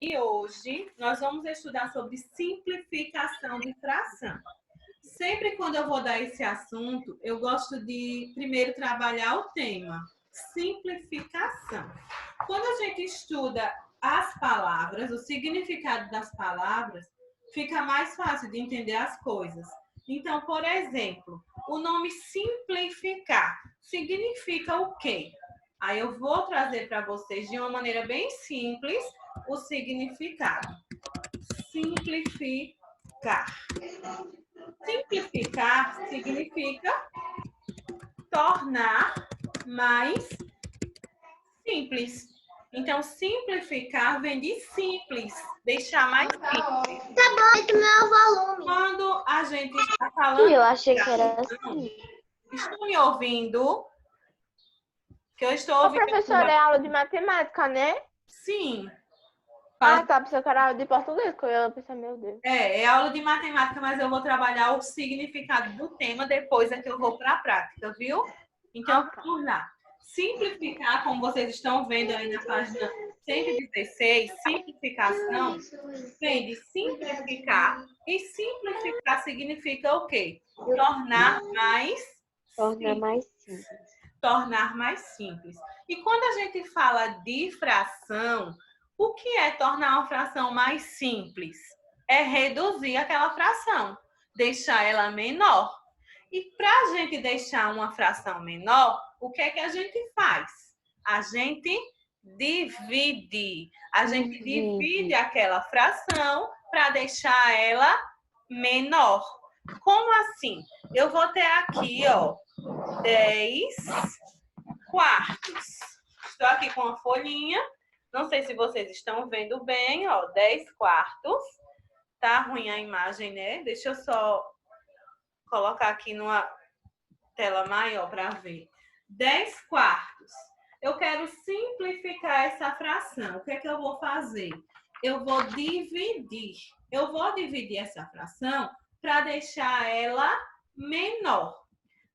E hoje nós vamos estudar sobre simplificação de fração. Sempre quando eu vou dar esse assunto, eu gosto de primeiro trabalhar o tema, simplificação. Quando a gente estuda as palavras, o significado das palavras, fica mais fácil de entender as coisas. Então, por exemplo, o nome simplificar significa o quê? Aí eu vou trazer para vocês de uma maneira bem simples o significado. Simplificar. Simplificar significa tornar mais simples. Então, simplificar vem de simples, deixar mais simples. Tá bom, esse meu volume. Quando a gente está falando... Eu achei que era assim. Estão me ouvindo? Que eu estou ouvindo... Professora, é aula de matemática, né? Sim. Ah, tá. Pensei que era aula de português, que eu ia pensar, meu Deus. É aula de matemática, mas eu vou trabalhar o significado do tema depois é que eu vou para a prática, viu? Então, vamos lá. Simplificar, como vocês estão vendo aí na página 116, simplificação vem de simplificar. E simplificar significa o quê? Tornar mais simples. Tornar mais simples. E quando a gente fala de fração, o que é tornar uma fração mais simples? É reduzir aquela fração, deixar ela menor. E para a gente deixar uma fração menor, o que é que a gente faz? A gente divide. A gente divide aquela fração para deixar ela menor. Como assim? Eu vou ter aqui, ó, 10 quartos. Estou aqui com uma folhinha. Não sei se vocês estão vendo bem, ó, 10 quartos. Tá ruim a imagem, né? Deixa eu só colocar aqui numa tela maior para ver. 10 quartos. Eu quero simplificar essa fração. O que é que eu vou fazer? Eu vou dividir. Eu vou dividir essa fração para deixar ela menor.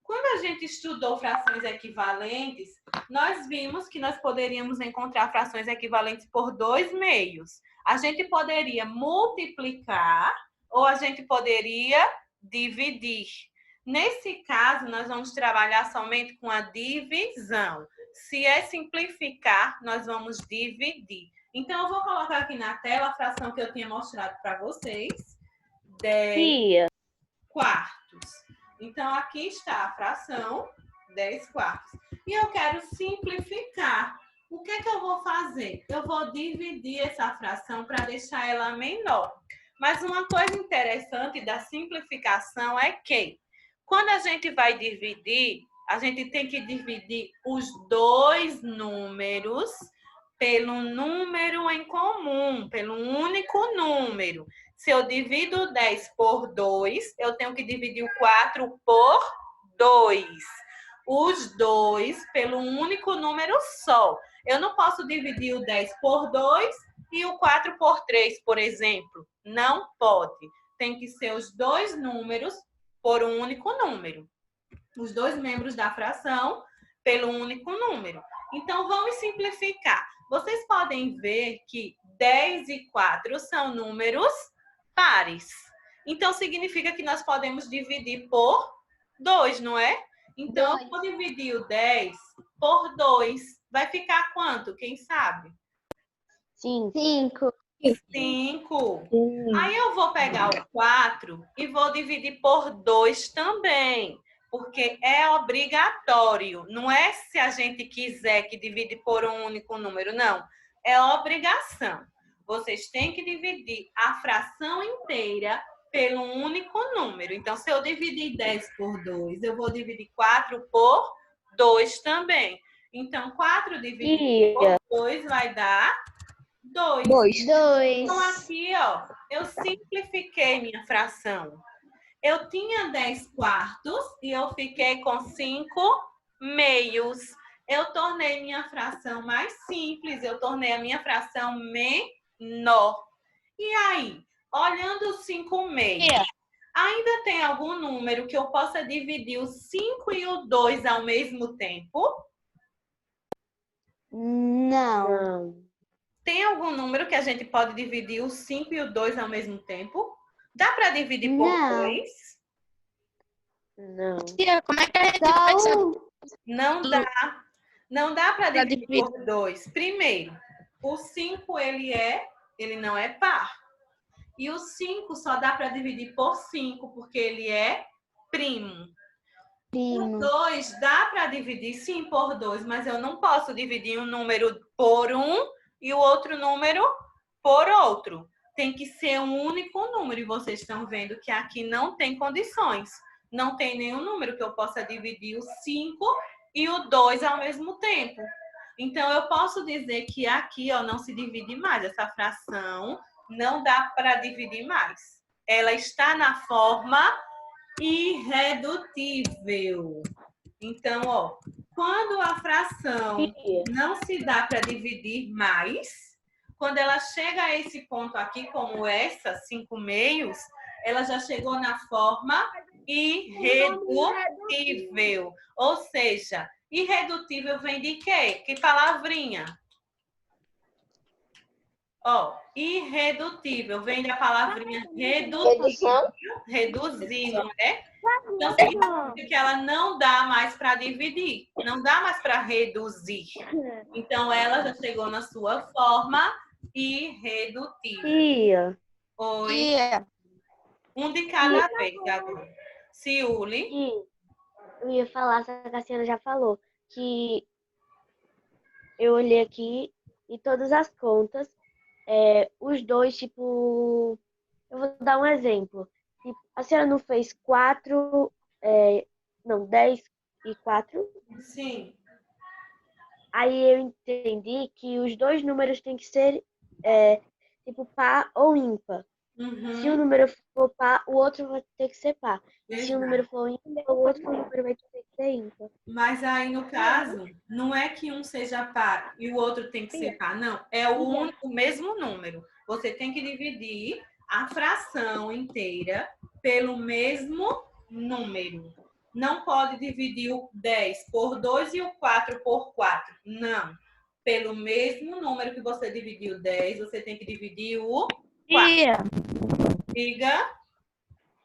Quando a gente estudou frações equivalentes, nós vimos que nós poderíamos encontrar frações equivalentes por dois meios. A gente poderia multiplicar ou a gente poderia dividir. Nesse caso, nós vamos trabalhar somente com a divisão. Se é simplificar, nós vamos dividir. Então, eu vou colocar aqui na tela a fração que eu tinha mostrado para vocês. 10 quartos. Então, aqui está a fração 10 quartos. E eu quero simplificar. O que é que eu vou fazer? Eu vou dividir essa fração para deixar ela menor. Mas uma coisa interessante da simplificação é que, quando a gente vai dividir, a gente tem que dividir os dois números pelo número em comum, pelo único número. Se eu divido 10 por 2, eu tenho que dividir o 4 por 2. Os dois pelo único número só. Eu não posso dividir o 10 por 2 e o 4 por 3, por exemplo. Não pode. Tem que ser os dois números por um único número. Os dois membros da fração pelo único número. Então, vamos simplificar. Vocês podem ver que 10 e 4 são números pares. Então, significa que nós podemos dividir por 2, não é? Então, eu vou dividir o 10 por 2. Vai ficar quanto? Quem sabe? 5. 5. Aí eu vou pegar o 4 e vou dividir por 2 também. Porque é obrigatório. Não é se a gente quiser que divide por um único número, não. É obrigação. Vocês têm que dividir a fração inteira pelo único número. Então, se eu dividir 10 por 2, eu vou dividir 4 por 2 também. Então, 4 dividido por 2 vai dar 2. Então, aqui, ó, eu simplifiquei minha fração. Eu tinha 10 quartos e eu fiquei com 5 meios. Eu tornei minha fração mais simples, eu tornei a minha fração menor. E aí, olhando os 5 meios, ainda tem algum número que eu possa dividir o 5 e o 2 ao mesmo tempo? Não. Tem algum número que a gente pode dividir o 5 e o 2 ao mesmo tempo? Dá para dividir por Não. 2? Não. Tia, como é que a gente Só vai saber? um. Não dá. Não dá para Pra dividir dividir. por 2. Primeiro, o 5 ele não é par. E o 5 só dá para dividir por 5 porque ele é primo. O 2 dá para dividir sim por 2, mas eu não posso dividir um número por um e o outro número por outro. Tem que ser um único número. E vocês estão vendo que aqui não tem condições. Não tem nenhum número que eu possa dividir o 5 e o 2 ao mesmo tempo. Então, eu posso dizer que aqui ó, não se divide mais. Essa fração não dá para dividir mais. Ela está na forma irredutível. Então, ó, quando a fração não se dá para dividir mais, quando ela chega a esse ponto aqui, como essa, 5 meios, ela já chegou na forma irredutível. Ou seja, irredutível vem de quê? Que palavrinha? Ó, irredutível vem da palavrinha redutível. Reduzir, não é? Então, significa que ela não dá mais para dividir. Não dá mais para reduzir. Então, ela já chegou na sua forma irredutível. Tia. Oi. Tia, Um de cada vez agora. Ciuli. Eu ia falar, só que a senhora já falou, que eu olhei aqui e todas as contas, os dois, tipo, eu vou dar um exemplo. Tipo, a senhora não fez 4, não, 10 e 4? Sim. Aí eu entendi que os dois números têm que ser, tipo, par ou ímpar. Se o número for par, o outro vai ter que ser par. E se o número for ímpar, o outro número vai ter que ser ímpar. Mas aí, no caso, não é que um seja par e o outro tem que ser par. Não, é o mesmo número. Você tem que dividir a fração inteira pelo mesmo número. Não pode dividir o 10 por 2 e o 4 por 4. Não. Pelo mesmo número que você dividiu o 10, você tem que dividir o 4. tia, Diga.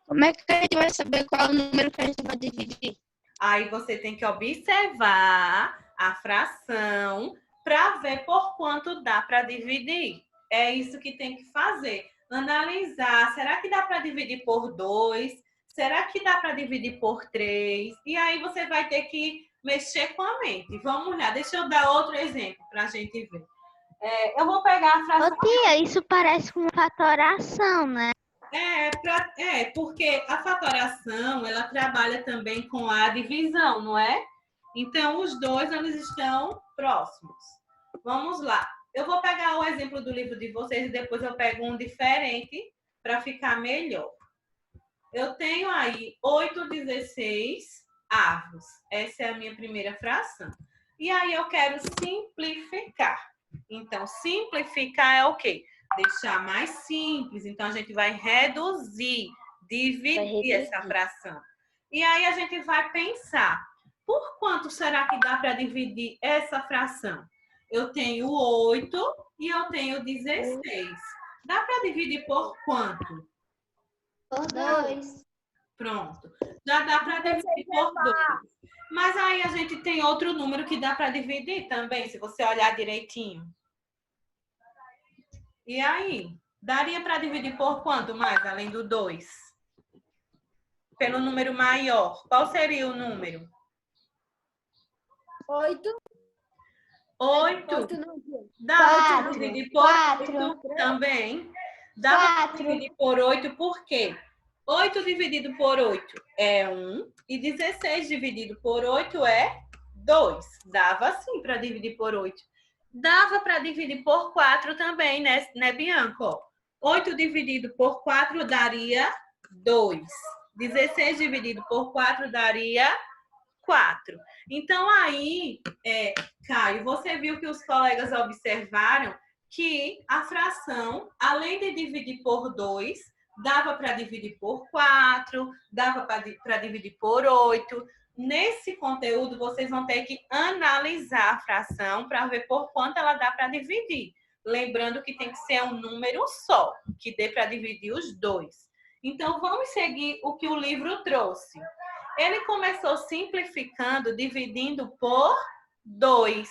como é que a gente vai saber qual é o número que a gente vai dividir? Aí você tem que observar a fração para ver por quanto dá para dividir. É isso que tem que fazer. Analisar, será que dá para dividir por 2? Será que dá para dividir por 3? E aí você vai ter que mexer com a mente. Vamos lá, deixa eu dar outro exemplo para a gente ver. Eu vou pegar a fração... Ô tia, isso parece com fatoração, né? Porque a fatoração, ela trabalha também com a divisão, não é? Então, os dois, eles estão próximos. Vamos lá. Eu vou pegar o exemplo do livro de vocês e depois eu pego um diferente para ficar melhor. Eu tenho aí 8/16 avos. Essa é a minha primeira fração. E aí eu quero simplificar. Então, simplificar é o quê? Deixar mais simples. Então, a gente vai reduzir, dividir essa fração. E aí, a gente vai pensar, por quanto será que dá para dividir essa fração? Eu tenho 8 e eu tenho 16. Dá para dividir por quanto? Por 2. Pronto. Já dá para dividir por 2. Mas aí, a gente tem outro número que dá para dividir também, se você olhar direitinho. E aí, daria para dividir por quanto mais, além do 2? Pelo número maior. Qual seria o número? 8. 8. Dá para dividir por 8 também. Dá para dividir por 8 por quê? 8 dividido por 8 é 1. E 16 dividido por 8 é 2. Dava sim para dividir por 8. Dava para dividir por 4 também, né, Bianca? 8 dividido por 4 daria 2. 16 dividido por 4 daria 4. Então, aí, Caio, você viu que os colegas observaram que a fração, além de dividir por 2, dava para dividir por 4, dava para dividir por 8. Nesse conteúdo, vocês vão ter que analisar a fração para ver por quanto ela dá para dividir. Lembrando que tem que ser um número só, que dê para dividir os dois. Então, vamos seguir o que o livro trouxe. Ele começou simplificando, dividindo por 2.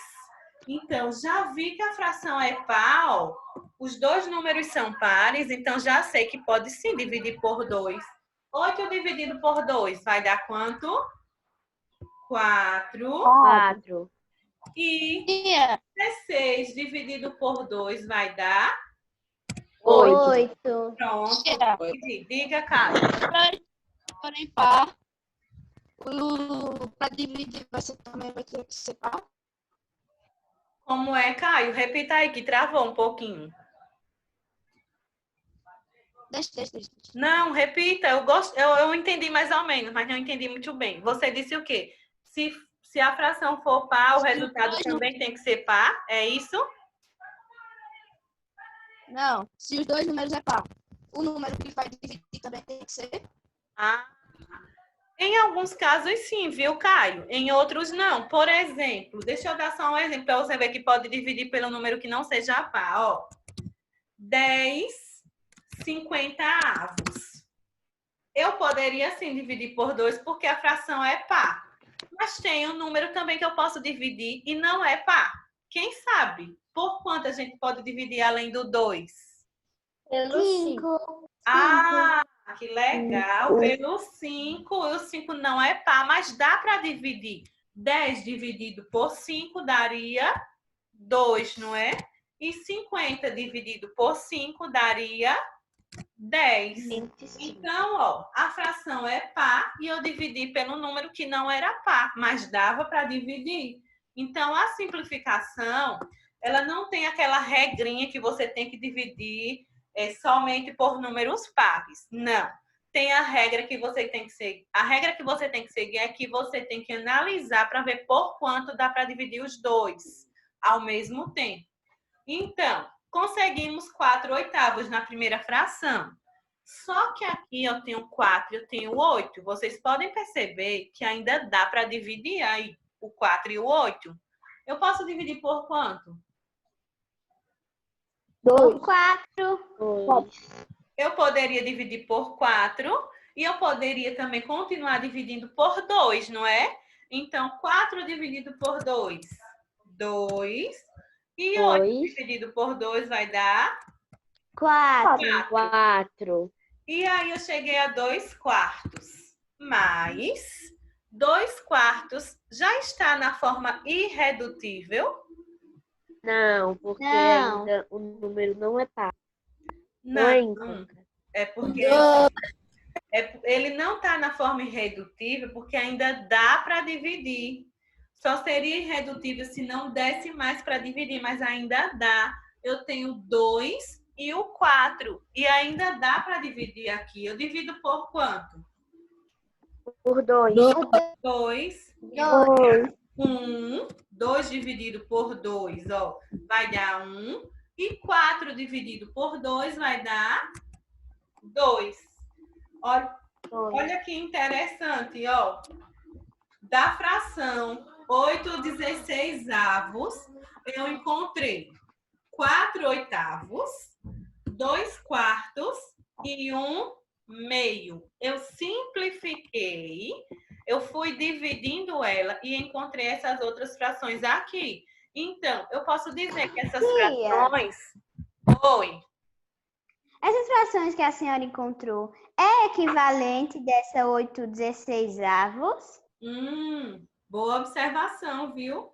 Então, já vi que a fração é par, ó. Os dois números são pares, então já sei que pode sim dividir por 2. 8 dividido por 2 vai dar quanto? 4. 4. E Tia, 16 dividido por 2 vai dar? 8. Pronto. tia, Diga, Carlos. por impar, para dividir você também vai ter que ser par? Como é, Caio? Repita aí, que travou um pouquinho. Deixa. Não, repita. Eu entendi mais ou menos, mas não entendi muito bem. Você disse o quê? Se a fração for par, o resultado também tem que ser par? É isso? Não, se os dois números é par, o número que vai dividir também tem que ser. Ah, em alguns casos, sim, viu, Caio? Em outros, não. Por exemplo, deixa eu dar só um exemplo para você ver que pode dividir pelo número que não seja par. Ó, 10 50avos. Eu poderia, sim, dividir por 2 porque a fração é par. Mas tem um número também que eu posso dividir e não é par. Quem sabe? Por quanto a gente pode dividir além do 2? Pelo 5. Ah, que legal. Pelo 5. O 5 não é par, mas dá para dividir. 10 dividido por 5 daria 2, não é? E 50 dividido por 5 daria 10. 25. Então, ó, a fração é par e eu dividi pelo número que não era par, mas dava para dividir. Então, a simplificação, ela não tem aquela regrinha que você tem que dividir somente por números pares. Não. Tem a regra que você tem que seguir. A regra que você tem que seguir é que você tem que analisar para ver por quanto dá para dividir os dois ao mesmo tempo. Então, conseguimos 4/8 na primeira fração. Só que aqui eu tenho 4 e eu tenho 8. Vocês podem perceber que ainda dá para dividir aí o 4 e o 8. Eu posso dividir por quanto? 2. 4. 2. Eu poderia dividir por 4 e eu poderia também continuar dividindo por 2, não é? Então, 4 dividido por 2, 2. E 8 2. dividido por 2 vai dar 4. 4. E aí eu cheguei a 2/4. Mais 2/4 já está na forma irredutível? Não, porque Não. ainda o número não é par. Não é ímpar. É porque ele não está na forma irredutível porque ainda dá para dividir. Só seria irredutível se não desse mais para dividir, mas ainda dá. Eu tenho 2 e o 4. E ainda dá para dividir aqui. Eu divido por quanto? Por 2. 2. 2. 1. 2 dividido por 2, ó, vai dar 1. E 4 dividido por 2 vai dar 2. Olha que interessante, ó. Da fração 8/16avos, eu encontrei 4/8, 2/4 e 1/2. Eu simplifiquei, eu fui dividindo ela e encontrei essas outras frações aqui. Então, eu posso dizer que essas frações... Oi. Essas frações que a senhora encontrou é equivalente dessa 8/16avos? Boa observação, viu?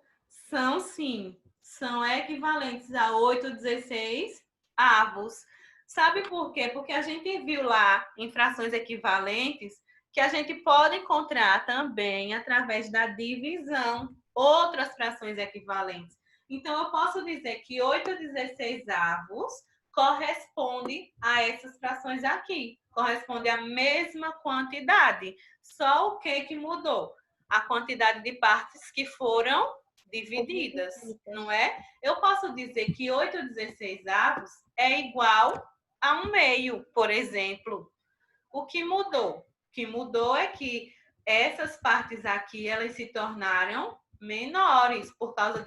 São sim, são equivalentes a 8/16avos. Sabe por quê? Porque a gente viu lá em frações equivalentes que a gente pode encontrar também através da divisão outras frações equivalentes. Então, eu posso dizer que 8/16avos corresponde a essas frações aqui. Corresponde à mesma quantidade. Só o que mudou? A quantidade de partes que foram divididas, não é? Eu posso dizer que 8/16avos é igual a 1/2, por exemplo. O que mudou? O que mudou é que essas partes aqui, elas se tornaram menores por causa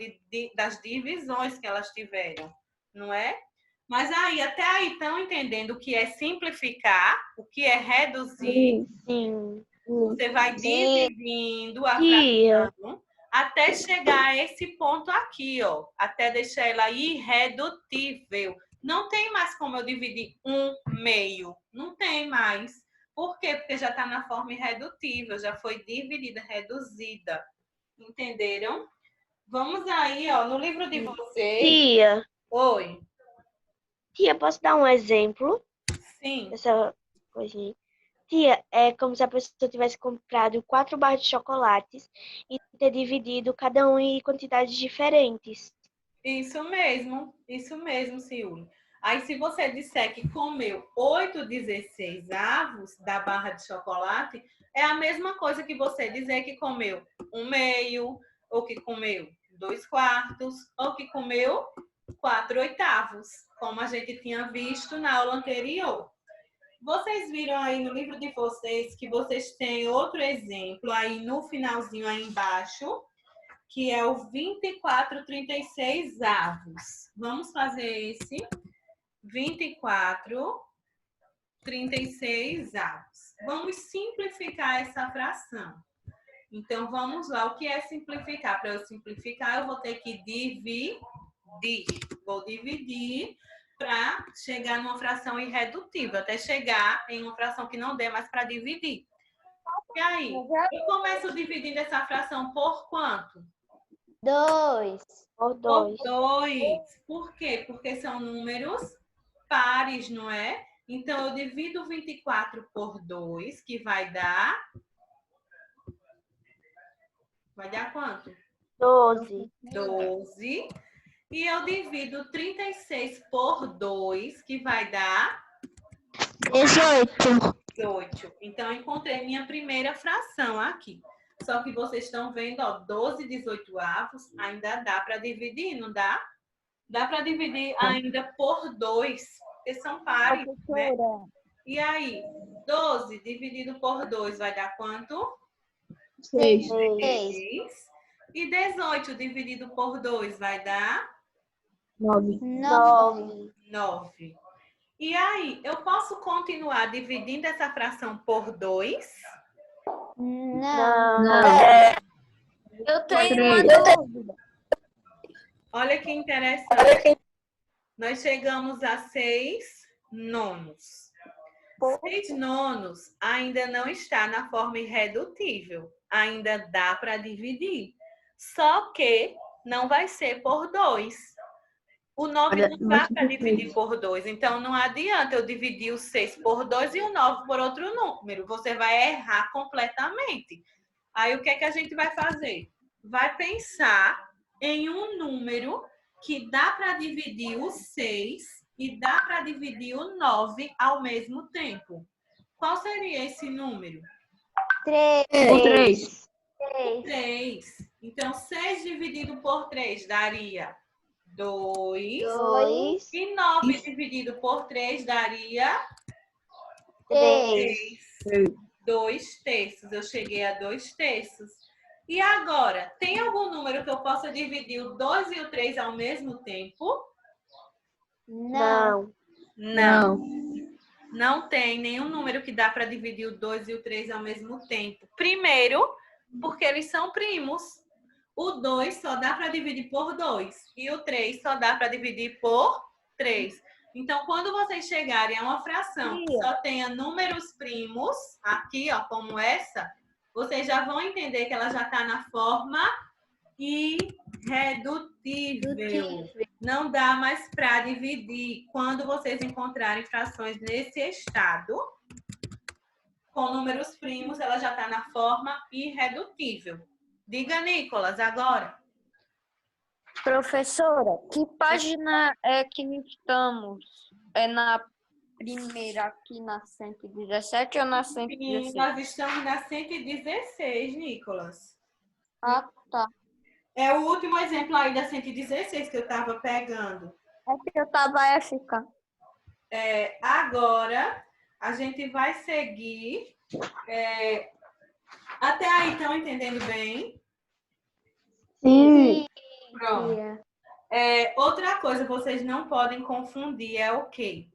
das divisões que elas tiveram, não é? Mas aí, até aí, estão entendendo o que é simplificar, o que é reduzir? Sim. Você vai dividindo a Tia. fração até chegar a esse ponto aqui, ó. Até deixar ela irredutível. Não tem mais como eu dividir 1/2. Não tem mais. Por quê? Porque já está na forma irredutível, já foi dividida, reduzida. Entenderam? Vamos aí, ó, no livro de vocês. Tia. Oi. Tia, posso dar um exemplo Sim. dessa coisinha? Tia, é como se a pessoa tivesse comprado 4 barras de chocolates e ter dividido cada um em quantidades diferentes. Isso mesmo, Ciúme. Aí, se você disser que comeu 8/16 da barra de chocolate, é a mesma coisa que você dizer que comeu 1/2, ou que comeu 2/4, ou que comeu 4/8, como a gente tinha visto na aula anterior. Vocês viram aí no livro de vocês que vocês têm outro exemplo aí no finalzinho aí embaixo, que é o 24/36. Vamos fazer esse 24/36. Vamos simplificar essa fração. Então, vamos lá. O que é simplificar? Para eu simplificar, eu vou ter que dividir. Vou dividir para chegar numa fração irredutível, até chegar em uma fração que não dê mais para dividir. E aí, eu começo dividindo essa fração por quanto? 2. Por Por 2. 2. Por quê? Porque são números pares, não é? Então, eu divido 24 por 2, que vai dar... Vai dar quanto? 12. 12. E eu divido 36 por 2, que vai dar 18. 18. Então, eu encontrei minha primeira fração aqui. Só que vocês estão vendo, ó, 12/18 ainda dá para dividir, não dá? Dá para dividir ainda por 2, porque são pares, né? E aí, 12 dividido por 2 vai dar quanto? 6. 6. E 18 dividido por 2 vai dar 9. 9. E aí, eu posso continuar dividindo essa fração por 2? Não. Eu tenho 3. uma dúvida. Olha que interessante. Nós chegamos a 6 nonos. 6 nonos ainda não está na forma irredutível. Ainda dá para dividir. Só que não vai ser por 2. O 9 não dá para dividir por 2. Então, não adianta eu dividir o 6 por 2 e o 9 por outro número. Você vai errar completamente. Aí, o que é que a gente vai fazer? Vai pensar em um número que dá para dividir o 6 e dá para dividir o 9 ao mesmo tempo. Qual seria esse número? 3. 3. Então, 6 dividido por 3 daria 2. 2. E 9 dividido por 3 daria 3. 2/3. Eu cheguei a 2/3. E agora, tem algum número que eu possa dividir o 2 e o 3 ao mesmo tempo? Não. Não. Não tem nenhum número que dá para dividir o 2 e o 3 ao mesmo tempo. Primeiro, porque eles são primos. O 2 só dá para dividir por 2 e o 3 só dá para dividir por 3. Então, quando vocês chegarem a uma fração que só tenha números primos, aqui, ó, como essa, vocês já vão entender que ela já está na forma irredutível. Não dá mais para dividir. Quando vocês encontrarem frações nesse estado, com números primos, ela já está na forma irredutível. Diga, Nicolas, agora. Professora, que página é que estamos? É na primeira aqui na 117 ou na Sim, 116? nós estamos na 116, Nicolas. Ah, tá. É o último exemplo aí da 116 que eu estava pegando. É que eu tava a ficar. Agora, a gente vai seguir. Até aí, estão entendendo bem? Sim. Pronto. Outra coisa, vocês não podem confundir é o quê?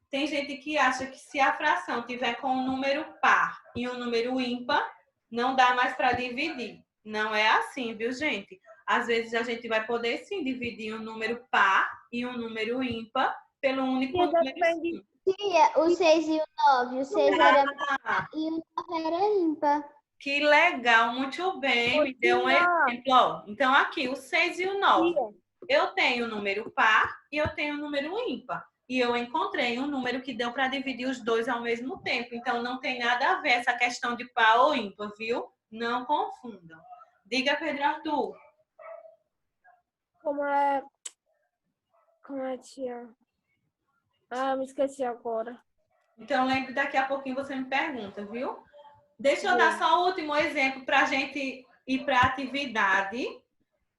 Tem gente que acha que se a fração tiver com um número par e um número ímpar, não dá mais para dividir. Não é assim, viu, gente? Às vezes a gente vai poder sim dividir um número par e um número ímpar pelo único número 5. Tia, o 6 e o 9. O 6 era par e o 9 era ímpar. Que legal, muito bem. Me deu um exemplo. Ó. Então, aqui, o 6 e o 9. Eu tenho o número par e eu tenho o número ímpar. E eu encontrei um número que deu para dividir os dois ao mesmo tempo. Então, não tem nada a ver essa questão de par ou ímpar, viu? Não confundam. Diga, Pedro Arthur. Como é, tia? Ah, me esqueci agora. Então, lembre, daqui a pouquinho você me pergunta, viu? Deixa eu dar só o último exemplo para a gente ir para a atividade,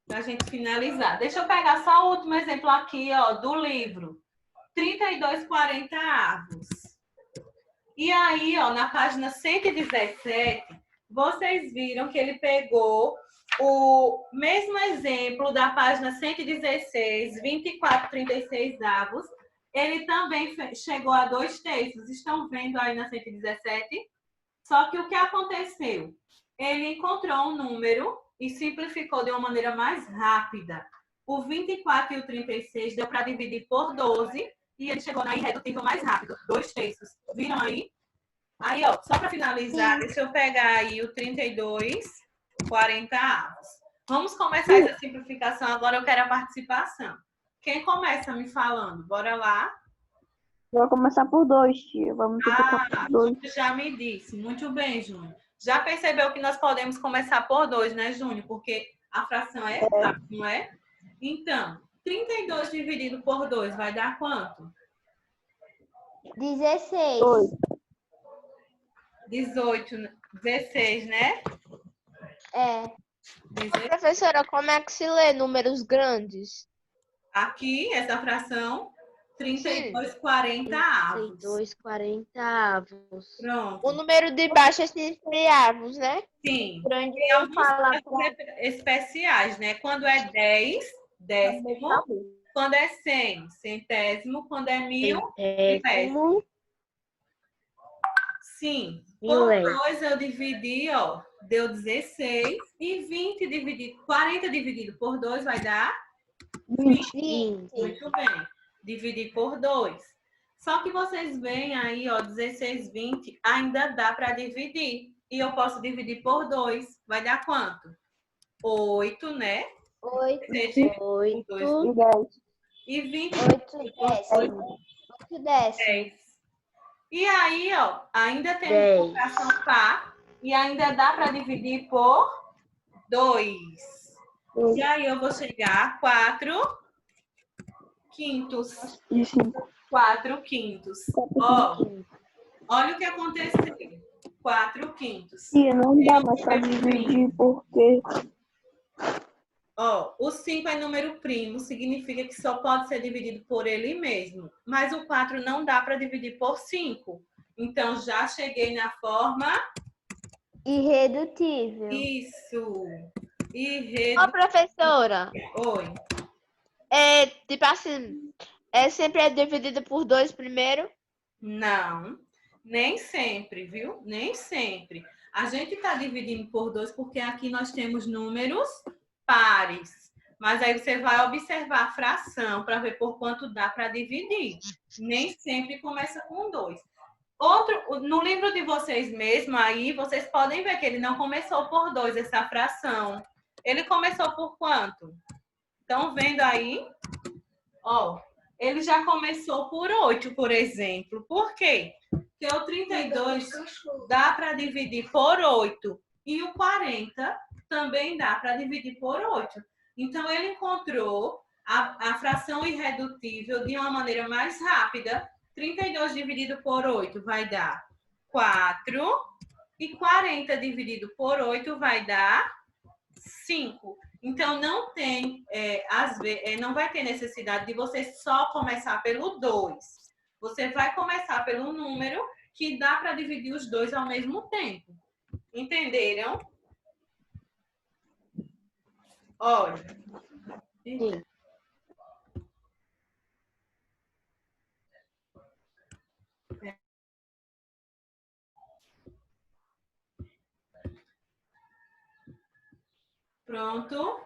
para a gente finalizar. Deixa eu pegar só o último exemplo aqui, ó, do livro. 32,40 avos. E aí, ó, na página 117, vocês viram que ele pegou o mesmo exemplo da página 116, 24,36 avos. Ele também chegou a 2/3. Estão vendo aí na 117? Só que o que aconteceu? Ele encontrou um número e simplificou de uma maneira mais rápida. O 24 e o 36 deu para dividir por 12 e ele chegou na irredutível mais rápido, 2/3. Viram aí? Aí, ó, só para finalizar, deixa eu pegar aí o 32,40 avos. Vamos começar essa simplificação. Agora eu quero a participação. Quem começa me falando? Bora lá. Vou começar por 2, tia. Vamos multiplicar por 2. Júnior já me disse. Muito bem, Júnior. Já percebeu que nós podemos começar por 2, né, Júnior? Porque a fração é exata, não é? Então, 32 dividido por 2 vai dar quanto? 16. 16, né? É. 16. Professora, como é que se lê números grandes? Aqui, essa fração, 32,40 avos. 32,40 avos. Pronto. O número de baixo é sempre avos, né? Sim. Grande Tem alguns casos especiais, né? Quando é 10, décimo. Quando é 100, centésimo. Quando é 1000, milésimo. Sim. Por 2 eu dividi, ó, deu 16. E 40 dividido por 2 vai dar 20. Muito bem. Dividir por 2. Só que vocês veem aí, ó, 16, 20, ainda dá para dividir. E eu posso dividir por 2. Vai dar quanto? 8, né? 8. 8. E 20. 8 décimos. 8 décimos. 10. E aí, ó, ainda tem 10. uma fração par. E ainda dá para dividir por 2. E aí eu vou chegar a 4 quintos. E 5. 4 quintos. Ó, olha o que aconteceu. 4 quintos. Tia, não dá mais para dividir porque... Ó, o 5 é número primo, significa que só pode ser dividido por ele mesmo. Mas o 4 não dá para dividir por 5. Então, já cheguei na forma... Irredutível. Isso. Ô, professora, Oi. tipo assim, sempre é dividido por 2 primeiro? Não, nem sempre, viu? Nem sempre. A gente está dividindo por 2 porque aqui nós temos números pares. Mas aí você vai observar a fração para ver por quanto dá para dividir. Nem sempre começa com 2. No livro de vocês mesmo, aí, vocês podem ver que ele não começou por 2, essa fração. Ele começou por quanto? Estão vendo aí? Ó, ele já começou por 8, por exemplo. Por quê? Porque o 32 dá para dividir por 8. E o 40 também dá para dividir por 8. Então, ele encontrou a fração irredutível de uma maneira mais rápida. 32 dividido por 8 vai dar 4. E 40 dividido por 8 vai dar 5. Então, não tem, não vai ter necessidade de você só começar pelo 2. Você vai começar pelo número que dá para dividir os dois ao mesmo tempo. Entenderam? Olha. Sim. Pronto?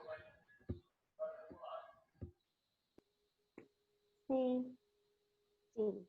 Sim. Sim.